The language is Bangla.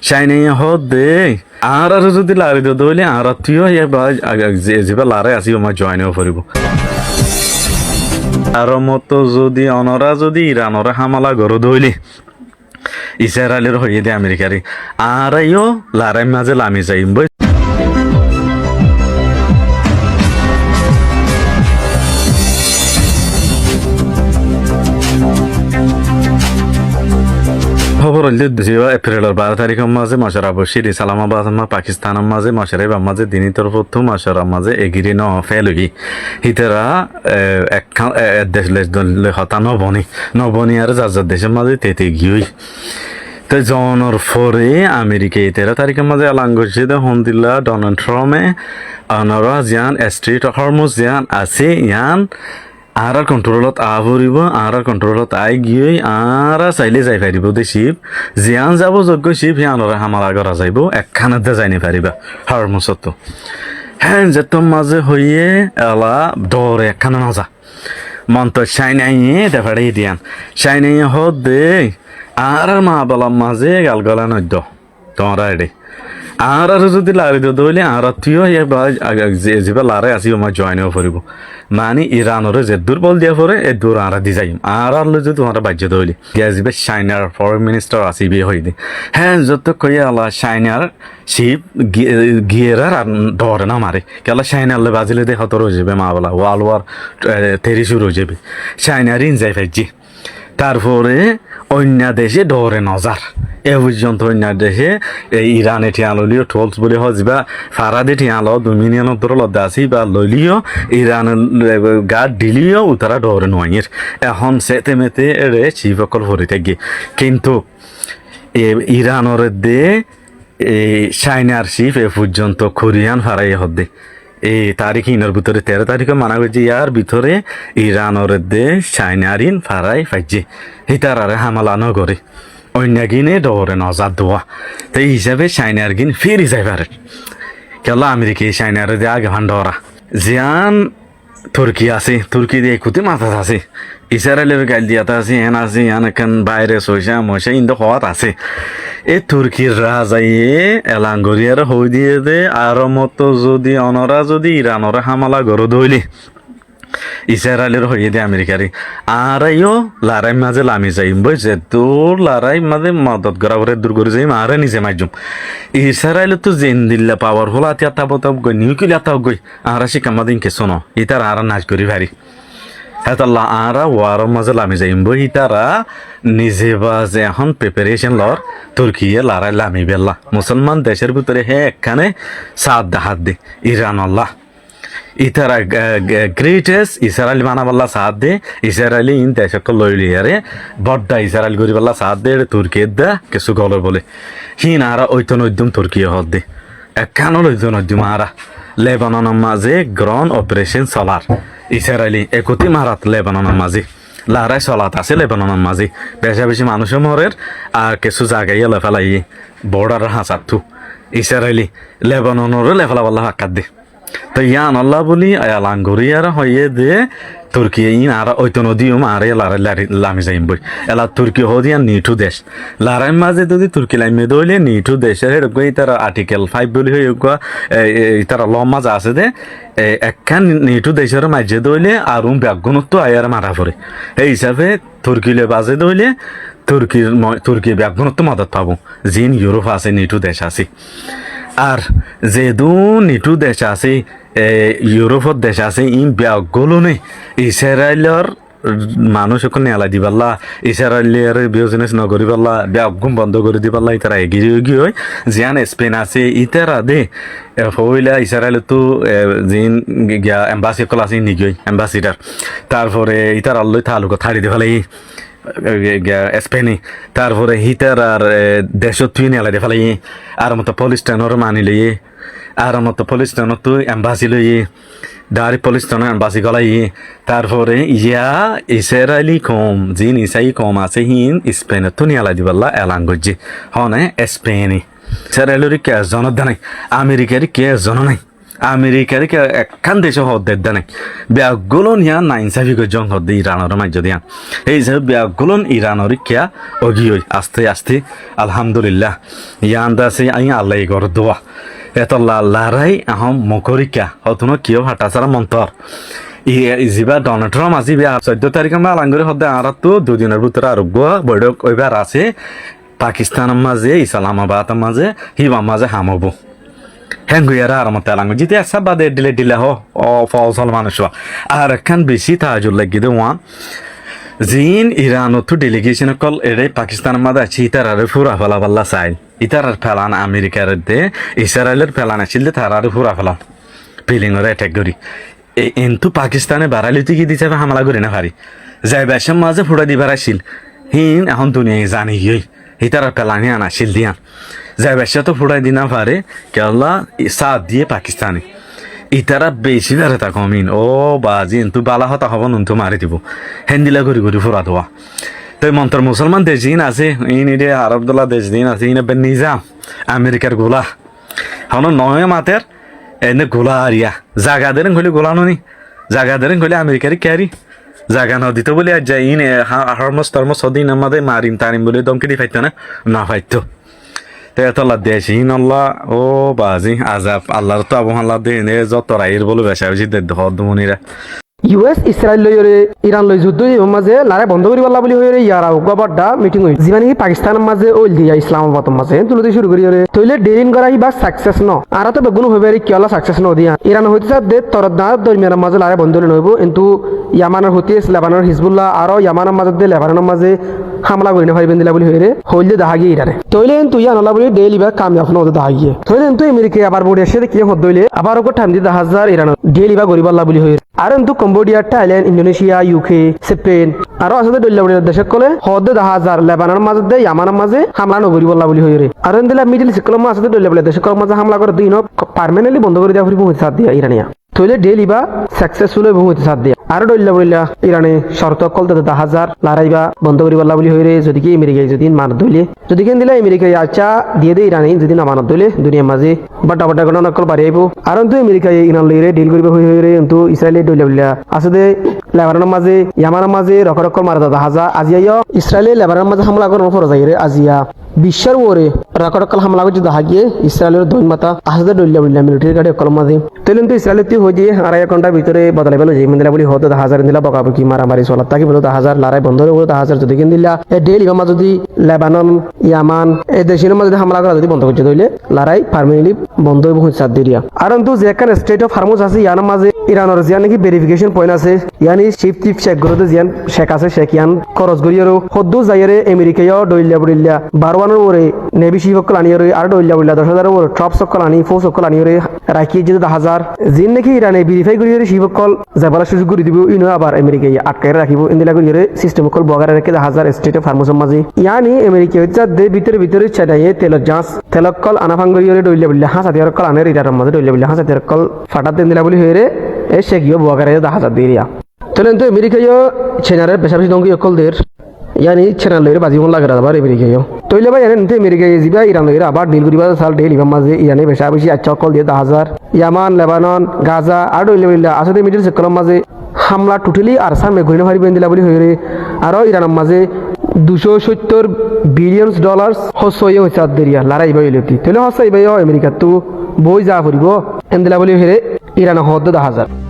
সাইনে হদে আর যদি লারি দইলে আর তুইও যেবা লারে আসি আমার জয়েনও করিব আর মতো যদি অনরা যদি ইরানরা হামলা গরো দইলে ইসরায়েলের হইয়ে দে আমেরিকারি আর আইও লারাই মাঝে লামি যাইম বই খবর হইলে এপ্রিলের 12 তারিখের মাঝে মাসারা বসির ইসলামাবাদ পাকিস্তানের মাঝে মাসারাই মাঝে দিনী তরফ মাসারা মাঝে এগিরি ন ফেলুগি হিতেরা দেশ হতা নবনি আর যার দেশের মাঝে তেতে গিয়ে তো জনের পরে আমেরিকা 13 তারিখের মাঝে এলান করছে হন্দিল্লা ডোনাল্ড ট্রাম্পে অনরা জিয়ান স্ট্রিট হরমুজ জিয়ান আছে ইয়ান আর কন্ট্রোলত আভরিব আর কন্ট্রোলত আই গিয়ে আর চাইলে যাই পারিব দে শিপ জিয়ান যাব যোগ্য শিপ সিয়ানরা হামালা করা যাইব একখানাতে যাইনি পারিবা হরমুজত হ্যাঁ যেত মাঝে হইয়ে এলা ডরে একখানা নাজা মন তো সাইনাইয়ে দেখাড়ে দিয়ান সাইনাইয়ে হদ দে আর মা বলাম মাঝে গাল গলা নদ্য তোমরা এডে আর যদি লারি দইলে আর তুইও যেবা লারে আসি আমার জয়েনও করিব মানে ইরানরে যে দুর্বল দিয়া পরে এ দূর আর দি যাইম আর যদি তোমার বাজ্য দইলে দিয়া যাবে চাইনার ফরেন মিনিস্টার আসিবে হইলে হ্যাঁ যত কইয়া আলা চাইনার শিপ গিয়েরার আর ডরে না মারে কেলা চাইনারলে বাজিলে দে হতর হয়ে যাবে মা বলা ওয়ার্ল্ড ওয়ার 30 শুরু হয়ে যাবে চাইনার ইন যাই ফাইজি তারপরে অন্য দেশে ডরে নজার এ পর্যন্ত অন্য দেশে ইরানে ঠিয়ালিও টোলস বলে হজবা ফারাদে ঠিয়াল 2 মিলিয়ন দরলদ আসি বা লইলিও ইরান গার্ড দিলিও উতারা ডরে নয়ের এখন সেতে মেতে রে চিফকল ভরে থাকি কিন্তু ইরানের দে চাইনার শিপ এ পর্যন্ত কোরিয়ান ফারাই হদে এই তারিখ ইনের ভিতরে 13 তারিখে মানা করছে ইয়ার ভিতরে ইরানের দে চাইনারিন ফারাই ফাইছে হিতার আরে হামালা নগরে অন্য গিনে ডরে নজার দোয়া তো এই হিসাবে চাইনার গিন ফিরি যাইবার কেলা আমেরিকা চাইনার দে আগে ভান্ডরা জিয়ান তুর্কি আছে তুর্কি দিয়ে কুতি মাথা আছে ইসরায়েলের গাইল দিয়াতে আছে এন আছে এখান বাইরে সইসা মশা ইন্দ হওয়াত আছে এ তুর্কির রাজাইয়ে এলাঙ্গরিয়ার হই দিয়ে দে আর মতো যদি অনরা যদি ইরানরা হামলা গরো দইলে ইসরায়েলের হইয়ে দে আমেরিকারি আর আইও লারাই মাঝে লামি যাইম বই যে তোর লারাই মাঝে মদত করা করে দূর করে যাইম আর নিজে মাইজুম ইসরায়েল তো জেন দিল্লা পাওয়ার হল আতিয়া তাবতাব গই নিউক্লিয়ার তাও গই আর শিকামাদিন কে শোনো ইতার আর নাচ করি ভারি হেতাল্লা আরা ওয়ার মাঝে লামি যাইম বই ইতারা নিজে বা যে এখন প্রিপারেশন লর তুর্কিয়ে লারাই লামি বেল্লা মুসলমান দেশের ভিতরে হে একখানে সাত হাত দে ইরান আল্লাহ ইতারা গ্রেটেস্ট ইসরায়েল মানাবাল্লা সাথ দে ইসরায়েলি ইন দেশক লইলি আরে বড্ডা ইসরায়েল গরিবাল্লা সাথ দে তুর্কিয়ে দা কিছু গলে বলে হিন আরা ঐতন উদ্যম তুর্কিয়ে হদ দে একখানো ঐতন উদ্যম আরা লেবাননের মাঝে গ্রন অপারেশন চলার ইসরায়েলি একতি মারাত লেবাননের মাঝে লারাই চলাত আছে লেবাননের মাঝে বেশা বেশি মানুষের মরের আর কিছু জায়গায় লেফালাই বর্ডার হাঁচাতু ইসরায়েলি লেবাননেরও লেফালাবাল্লা হাক্কাত দে তো ইয়ান আল্লাহ বলি আয়ালাঙ্গুরিয়ার হইয়ে দে তুর্কি ইন আর ওইতো নদীও মারে লারাই লামি যাইম বই এলা তুর্কি হদিয়ান নিঠু দেশ লারাই মাঝে যদি তুর্কি লাইমে দইলে নিঠু দেশের হেরক তারা আর্টিকেল 5 বলি হয়ে তারা ল মাঝে আছে দে একখান নিঠু দেশের মাঝে দইলে আর ব্যাগুণত্ব আয়ার মারা পড়ে এই হিসাবে তুর্কিলে বাজে দইলে তুর্কি ব্যাগুণত্ব মদত পাবো জিন ইউরোপ আছে নিঠু দেশ আছে আর যে দু নিটু দেশ আছে ইউরোপর দেশ আছে ইন ব্যাগগুলো নেই ইসরায়েলের মানুষ ওখানে নেলা দিবাল্লা ইসরায়েলের বিজনেস নগরি পাল্লা ব্যাগুম বন্ধ করে দিবাল্লা ইতারা এগিয়ে গিয়ে হয় জিয়ান স্পেন আছে ইতারা দে হইলা ইসরায়েল তো জিন গিয়া এম্বাসি কল আছে নিগিয়ে এম্বাসিডার তারপরে ইতার আল্লই তালুক থাড়ি দিয়ে ফেলাই স্পেনে তারপরে হিটার আর দেশত তুই নেলা দিয়ে ফেলাই আর মতো পুলিশ স্টেশনের মানি লইয়ে আর মতো পুলিশ স্টেশনত তুই এম্বাসি লইয়ে দাঁড়ি পুলিশ স্টেশনের এম্বাসি গলাই তারপরে ইয়া ইসরায়েলি কম জিন ইসাই কম আছে হিন স্পেনে তো নেলা দিবাল্লা এলান গজ্জি হনে স্পেনে ইসরায়েলের কে জন নাই আমেরিকার কে জন নাই আমেরিকার একখান দেশে হদ্দের দেনে ব্যাগুলো নিয়া নাইনসাফি গজন হদ্দে ইরানের মাঝে দিয়া এই যে ব্যাগুলো ইরানের কিয়া অগিয়ে আস্তে আস্তে আলহামদুলিল্লাহ ইয়ান দাসে আই আল্লাহ গর দোয়া এত লারাই আহম মকরিকা হতনো কিয় হাঁটাছাড়া মন্তর যিবা ডোনাল্ড ট্রাম্প আজি 14 তারিখে আলাঙ্গরে হদ্দে আর তো দুদিনের ভিতরে আরোগ্য বৈঠক ওইবার আছে পাকিস্তানের মাঝে ইসলামাবাদের মাঝে হিবা মাঝে হামবো হ্যাঙ্গুয়ারা আর মতো আলাঙ্গ জিতে আসা বাদে দিলে হ ফসল মানুষ আর একখান বেশি তাহাজুর লাগি দে ওয়ান জিন ইরানত ডেলিগেশন কল এড়ে পাকিস্তানের মাঝে আছে ইতারারে ফুরা ফেলা পাল্লা চাই ইতারার ফেলান আমেরিকার দে ইসরায়েলের ফেলান আছিল তারারে ফুরা ফেলা ফিলিংরে অ্যাটাক করি কিন্তু পাকিস্তানে বাড়ালিতে কি দিছে হামলা করি না পারি যাই বেশম মাঝে ফুটা দিবার আসছিল হিন এখন দুনিয়ায় জানি গিয়ে ইতারার ফেলানি আনাছিল দিয়া যাই বেশা তো ফুটাই দিনা পারে কেলা সাথ দিয়ে পাকিস্তানে ইতারা বেশি বেড়ে তা কমিন ও বাজি কিন্তু বালা হতা হব নুন তো মারি দিব হেন্দিলা ঘুরি ঘুরি ফুরা দেওয়া তো মন্তর মুসলমান দেশ দিন আছে ইন ইডে আরবদুল্লাহ দেশ দিন আছে ইন নিজাম আমেরিকার গোলা হন নয় মাতের এনে গোলা আরিয়া জাগা দেন গলি গোলা নি জাগা দেন গলি আমেরিকার ক্যারি জাগা নদীতে বলে আজ যাই ইন হরমস তরমস সদিন আমাদের মারিম তারিম বলে দমকে দি ফাইতো না ফাইতো তেতলা দেশ ইন আল্লাহ ও বাজি আজাব আল্লাহর তো আবহাওয়া দে নে যত রাইর বলে বেশা বেশি হদমনিরা ইউএস ইসরায়েল লইরে ইরান লই যুদ্ধ মাঝে লারে বন্ধ করি পাল্লা বলি হইরে ইয়ারা গবরডা মিটিং হই যিমানি পাকিস্তানের মাঝে ওইল দিয়া ইসলামাবাদের মাঝে তুলতে শুরু করি হইরে তইলে ডেরিন করা বা সাকসেস ন আর তো বেগুন হইবে কিয়লা সাকসেস ন দিয়া ইরান হইতে দে তরদনা দরমিয়ানের মাঝে লারে বন্ধ হইল নইব কিন্তু ইয়ামানের হতিস লেবাননের হিজবুল্লাহ আর ইয়ামানের মাঝে দে লেবাননের মাঝে হামলা করি না হইবেন দিলা বলি হইরে হইলে দেখা গিয়ে ইরানে তইলে তুই আনলা বলি ডেইলি বা কামিয়াব ন দেখা গিয়ে তইলে তুই আমেরিকা আবার বড় এসে কি হদ দইলে আবার ওকে টাইম দি 10,000 ইরান ডেইলি বা গরিবাল্লা বলি হইরে আর কিন্তু Cambodia Thailand Indonesia UK Spain আরো আসলে ডল্লাবড়ির দেশে কলে হদে 10,000 লেবাননের মাঝে দে ইয়ামানের মাঝে হামলা নগরি বল্লা বলি হইরে আর দিলা মিডল ইস্ট কলম আসলে ডল্লাবড়ির দেশে কলম মাঝে হামলা করে দিন পার্মানেন্টলি বন্ধ করে দেওয়া ফুরি বহুত সাথ দিয়া ইরানিয়া তইলে ডেইলি বা সাকসেসফুল হইব হইতে সাথ দিয়া আর ডল্লাবড়িলা ইরানে শর্ত কল 10,000 লারাইবা বন্ধ করি বল্লা বলি হইরে যদি কি আমেরিকায় যদি মান দইলে যদি কেন দিলা আমেরিকায় আচ্ছা দিয়ে দে ইরানে যদি না মান দইলে দুনিয়ার মাঝে বাটা বাটা কোন নকল বাড়ি আইবো আর তো আমেরিকায় ইরান লইরে ডিল করিব হইরে কিন্তু ইসরায়েলে ডল্লাবড়িলা আসলে লেবাননের মাঝে ইয়ামানের মাঝে রকরকল মারা 10,000 আজিয়া ইসরায়েলে লেবাননের মাঝে হামলা করার পর যাইরে আজিয়া বিশ্বের ওরে রকরকল হামলা করে দেখা গিয়ে ইসরায়েলের দৈন মাতা আসলে ডল্লাবড়িলা মিলিটারি গাড়ি কল মাঝে তইলেন তো ইসরায়েলে তুই হই দিয়ে আড়াই ঘন্টার ভিতরে বদলাই পেলো যে মন্দিরা বলি হতে 10,000 দিলা বকাবো কি মারামারি চলা তাকে বলো 10,000 লারাই বন্ধ হয়ে 10,000 যদি কিন দিলা ডেইলি বামা যদি লেবানন ইয়ামান এই দেশের মাঝে হামলা করা যদি বন্ধ করছে দইলে লারাই পার্মানেন্টলি বন্ধ হইব হইছে দিয়া আর কিন্তু যে একটা স্টেট অফ হারমুজ আছে ইয়ার মাঝে ইরানের জিয়া নাকি ভেরিফিকেশন পয়েন্ট আছে ইয়ানি চিফ শেখ গরতে জিয়ান শেখ আছে শেখ ইয়ান খরচ গরিয়ারও হদ্দু যাইরে আমেরিকায় ডইল্লা বড়িল্লা বারওয়ানোর ওরে নেভি শিপকল আনিয়রে আর ডইল্লা বড়িল্লা 10,000 ওরে টপ সকল আনি ফোর্স সকল আনিয়রে রাখি যে 10,000 জিন নাকি ইরানে ভেরিফাই করিয়রে শিপকল যাবার সুযোগ করে দিব ইনো আবার আমেরিকায় আটকায় রাখিব ইন্দিলা করিয়রে সিস্টেম কল বগারে রেখে 10,000 স্টেট অফ হারমুজের মাঝে ইয়ানি আমেরিকা হচ্ছে দে ভিতরে চাইয়ে তেলক জাঁচ তেলকল আনাফাঙ্গরিয়রে ডইল্লা বড়িল্লা হাসাতিয়ার কল আনে ইরানের মাঝে ডইল্লা বড়িল্লা হাসাতিয়ার কল ফাটাত দিলা বলি হইরে এ শেখিও বগারে 10,000 দিরিয়া তলেন তো আমেরিকায় চেনারের বেশাবেশি দঙ্গি অকলদের ইয়ানি চেনার লইরে বাজি মন লাগে আবার আমেরিকায় তইলে ভাই এনে আমেরিকায় যাবা ইরান লইরে আবার ডিল করিবা সাল ডেইলি মাঝে ইয়ানি বেশাবেশি আচ্ছা অকল দিয়ে 10,000 ইয়ামান লেবানন গাজা আর ডইলে আসলে মিডল ইস্ট কলম মাঝে হামলা টোটালি আর সামনে ঘুরে হারিবেন দিলা বলি হইরে আর ইরানের মাঝে 270 বিলিয়ন ডলার হসইয়ে হইছে আদিরিয়া লড়াই বাইলতি তলে হসাই বাই আমেরিকা তো বই যা ফুরিব এন্দিলা বলি হইরে ইরান হদ 10,000